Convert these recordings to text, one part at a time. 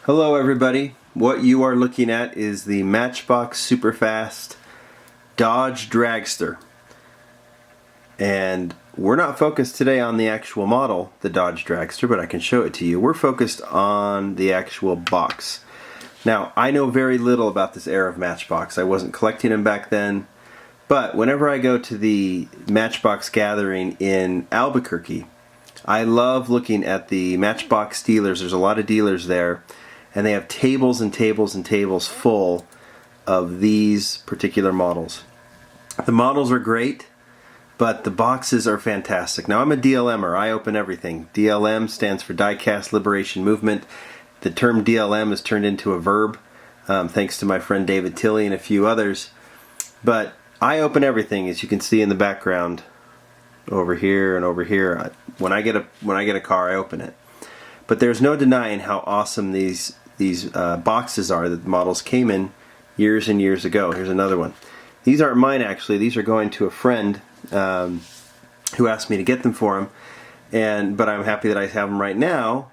Hello everybody. What you are looking at is the Matchbox Superfast Dodge Dragster. And we're not focused today on the actual model, the Dodge Dragster, but I can show it to you. We're focused on the actual box. Now, I know very little about this era of Matchbox. I wasn't collecting them back then, but whenever I go to the Matchbox gathering in Albuquerque, I love looking at the Matchbox dealers. There's a lot of dealers there, and they have tables and tables and tables full of these particular models. The models are great, but the boxes are fantastic. Now, I'm a DLMer. I open everything. DLM stands for Die-Cast Liberation Movement. The term DLM is turned into a verb, thanks to my friend David Tilley and a few others. But I open everything, as you can see in the background, over here and over here. When I get a car, I open it. But there's no denying how awesome these boxes are that the models came in years and years ago. Here's another one. These aren't mine, actually. These are going to a friend who asked me to get them for him, but I'm happy that I have them right now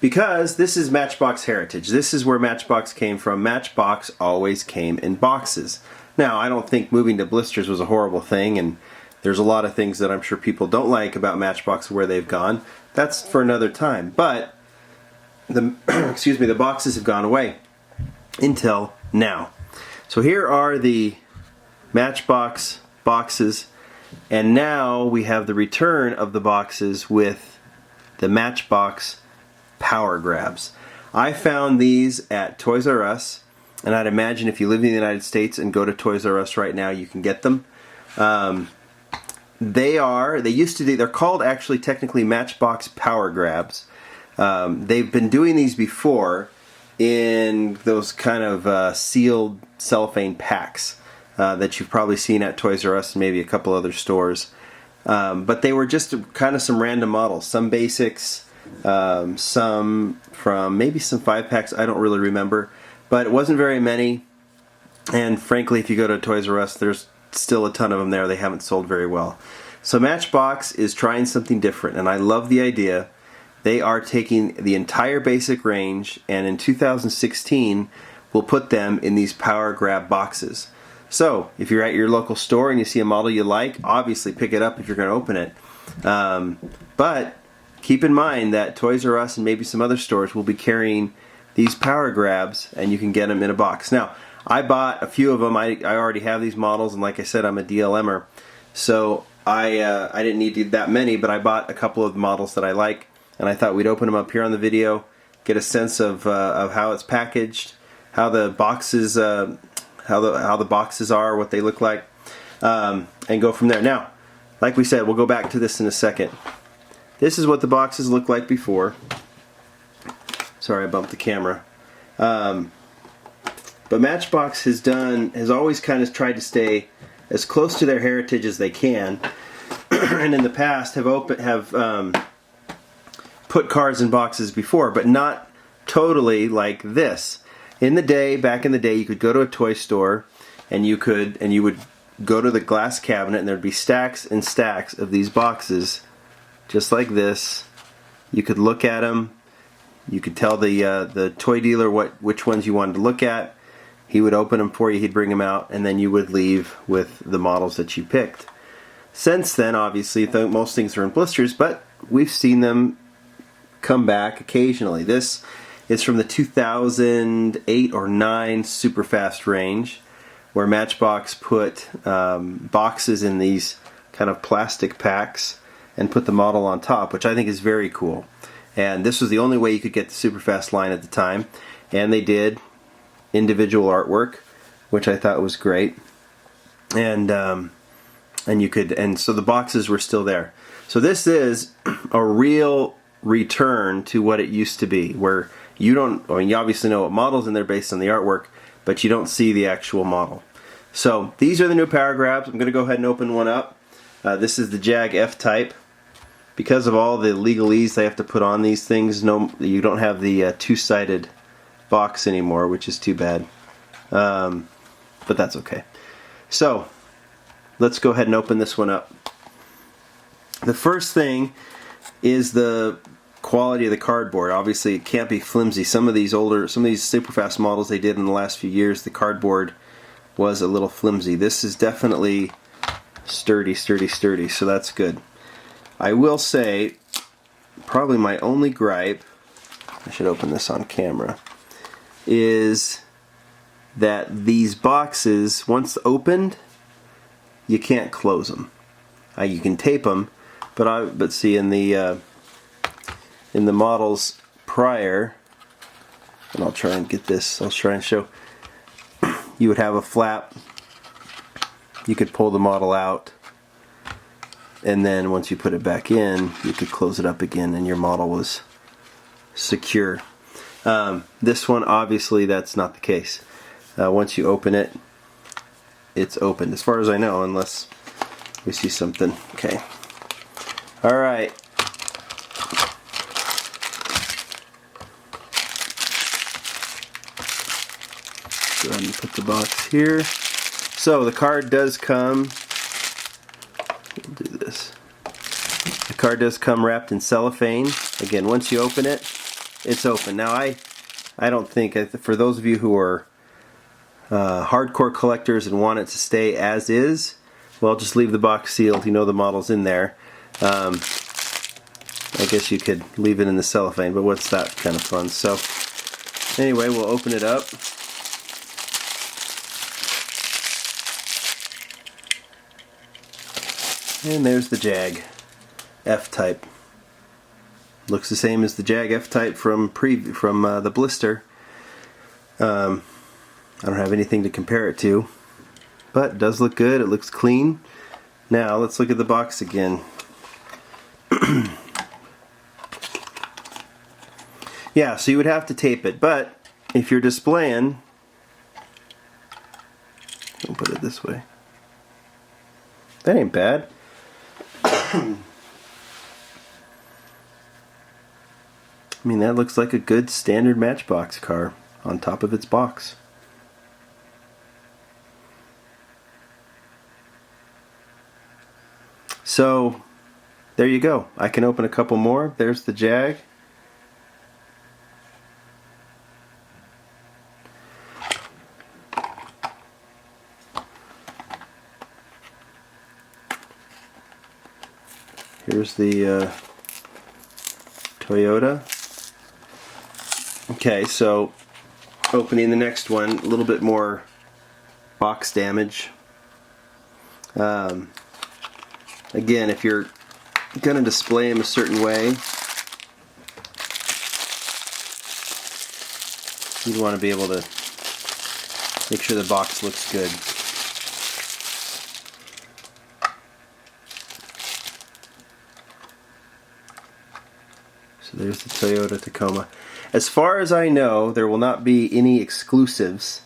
because this is Matchbox heritage. This is where Matchbox came from. Matchbox always came in boxes. Now, I don't think moving to blisters was a horrible thing, and there's a lot of things that I'm sure people don't like about Matchbox where they've gone. That's for another time. But the the boxes have gone away until now. So here are the Matchbox boxes, and now we have the return of the boxes with the Matchbox Power Grabs. I found these at Toys R Us, and I'd imagine if you live in the United States and go to Toys R Us right now, you can get them. They're called actually technically Matchbox Power Grabs. They've been doing these before in those kind of sealed cellophane packs that you've probably seen at Toys R Us and maybe a couple other stores. But they were just kind of some random models, some basics, some from maybe some 5-packs, I don't really remember. But it wasn't very many, and frankly, if you go to Toys R Us, there's still a ton of them there. They haven't sold very well. So Matchbox is trying something different, and I love the idea. They are taking the entire basic range, and in 2016 will put them in these Power Grab boxes. So if you're at your local store and you see a model you like, obviously pick it up if you're going to open it. But keep in mind that Toys R Us and maybe some other stores will be carrying these Power Grabs, and you can get them in a box. Now, I bought a few of them. I already have these models, and like I said, I'm a DLMer, so I didn't need that many, but I bought a couple of the models that I like, and I thought we'd open them up here on the video, get a sense of how it's packaged, how the boxes how the boxes are, what they look like, and go from there. Now, like we said, we'll go back to this in a second. This is what the boxes look like before. Sorry, I bumped the camera. But Matchbox has always kind of tried to stay as close to their heritage as they can, and in the past have put cars in boxes before, but not totally like this. Back in the day, you could go to a toy store, and you would go to the glass cabinet, and there'd be stacks and stacks of these boxes, just like this. You could look at them. You could tell the toy dealer which ones you wanted to look at. He would open them for you, he'd bring them out, and then you would leave with the models that you picked. Since then, obviously, most things are in blisters, but we've seen them come back occasionally. This is from the 2008 or 9 Superfast range, where Matchbox put boxes in these kind of plastic packs and put the model on top, which I think is very cool. And this was the only way you could get the Superfast line at the time, and they did individual artwork, which I thought was great. And so the boxes were still there. So this is a real return to what it used to be, where you obviously know what model's in there based on the artwork, but you don't see the actual model. So these are the new Power Grabs. I'm going to go ahead and open one up. This is the Jag F-Type. Because of all the legalese they have to put on these things, you don't have the two-sided box anymore, which is too bad. But that's okay. So, let's go ahead and open this one up. The first thing is the quality of the cardboard. Obviously, it can't be flimsy. Some of these super fast models they did in the last few years, the cardboard was a little flimsy. This is definitely sturdy, so that's good. I will say, probably my only gripe, I should open this on camera, is that these boxes, once opened, you can't close them. You can tape them, but see in the models prior, and I'll try and get this, I'll try and show, you would have a flap, you could pull the model out, and then once you put it back in, you could close it up again and your model was secure. This one, obviously, that's not the case. Once you open it, it's open, as far as I know, unless we see something. Okay. Alright. Go ahead and put the box here. So the card does come, we'll do this. The card does come wrapped in cellophane. Again, once you open it, it's open. Now I don't think, for those of you who are hardcore collectors and want it to stay as is, well, just leave the box sealed. You know the model's in there. I guess you could leave it in the cellophane, but what's that kind of fun? So anyway, we'll open it up. And there's the Jag F-Type. Looks the same as the Jag F-Type from the blister. I don't have anything to compare it to, but it does look good. It looks clean. Now let's look at the box again. Yeah, so you would have to tape it, but if you're displaying, I'll put it this way. That ain't bad. I mean, that looks like a good standard Matchbox car on top of its box. So, there you go. I can open a couple more. There's the Jag. Here's the Toyota. Okay, so opening the next one, a little bit more box damage. Again, if you're going to display them a certain way, you'd want to be able to make sure the box looks good. So there's the Toyota Tacoma. As far as I know, there will not be any exclusives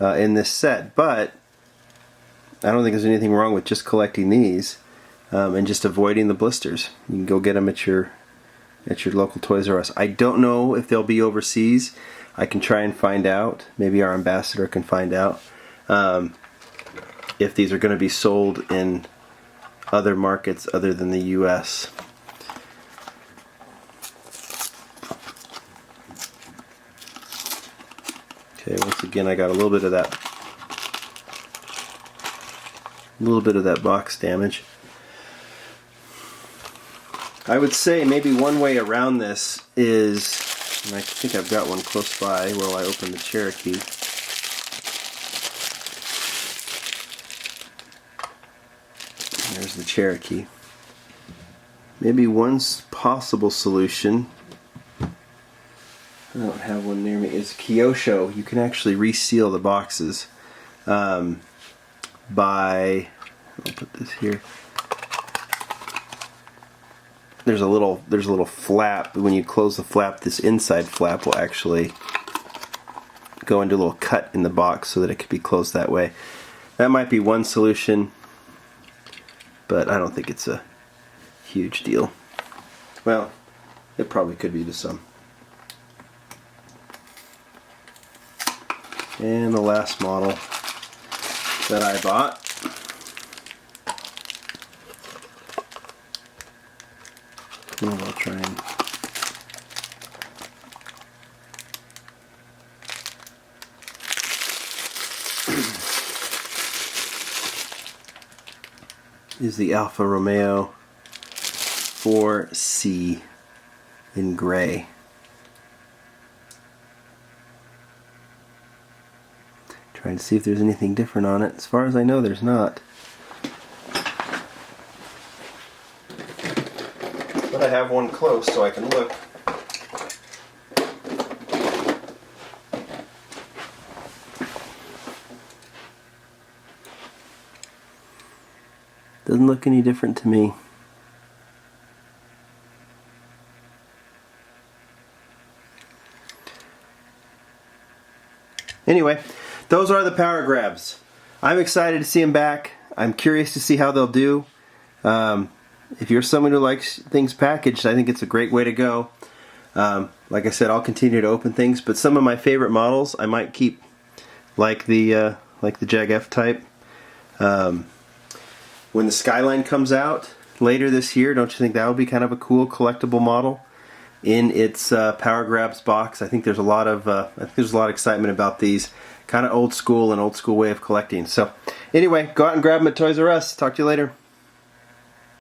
in this set, but I don't think there's anything wrong with just collecting these and just avoiding the blisters. You can go get them at your local Toys R Us. I don't know if they'll be overseas. I can try and find out. Maybe our ambassador can find out if these are going to be sold in other markets other than the US. Okay, once again, I got a little bit of that box damage. I would say maybe one way around this is, and I think I've got one close by while I open the Cherokee. There's the Cherokee. Maybe one possible solution, I don't have one near me, is Kyosho. You can actually reseal the boxes by, I'll put this here. There's a little flap. When you close the flap, this inside flap will actually go into a little cut in the box so that it could be closed that way. That might be one solution, but I don't think it's a huge deal. Well, it probably could be to some. And the last model that I bought. And I'll try and is the Alfa Romeo 4C in gray. Trying to see if there's anything different on it. As far as I know, there's not. But I have one close so I can look. Doesn't look any different to me. Anyway, those are the power grabs. I'm excited to see them back. I'm curious to see how they'll do. If you're someone who likes things packaged, I think it's a great way to go. Like I said, I'll continue to open things, but some of my favorite models I might keep, like the Jag F type. When the Skyline comes out later this year, don't you think that would be kind of a cool collectible model in its Power Grabs box? I think there's a lot of excitement about these. Kind of old school, an old school way of collecting. So anyway, go out and grab them at Toys R Us. Talk to you later.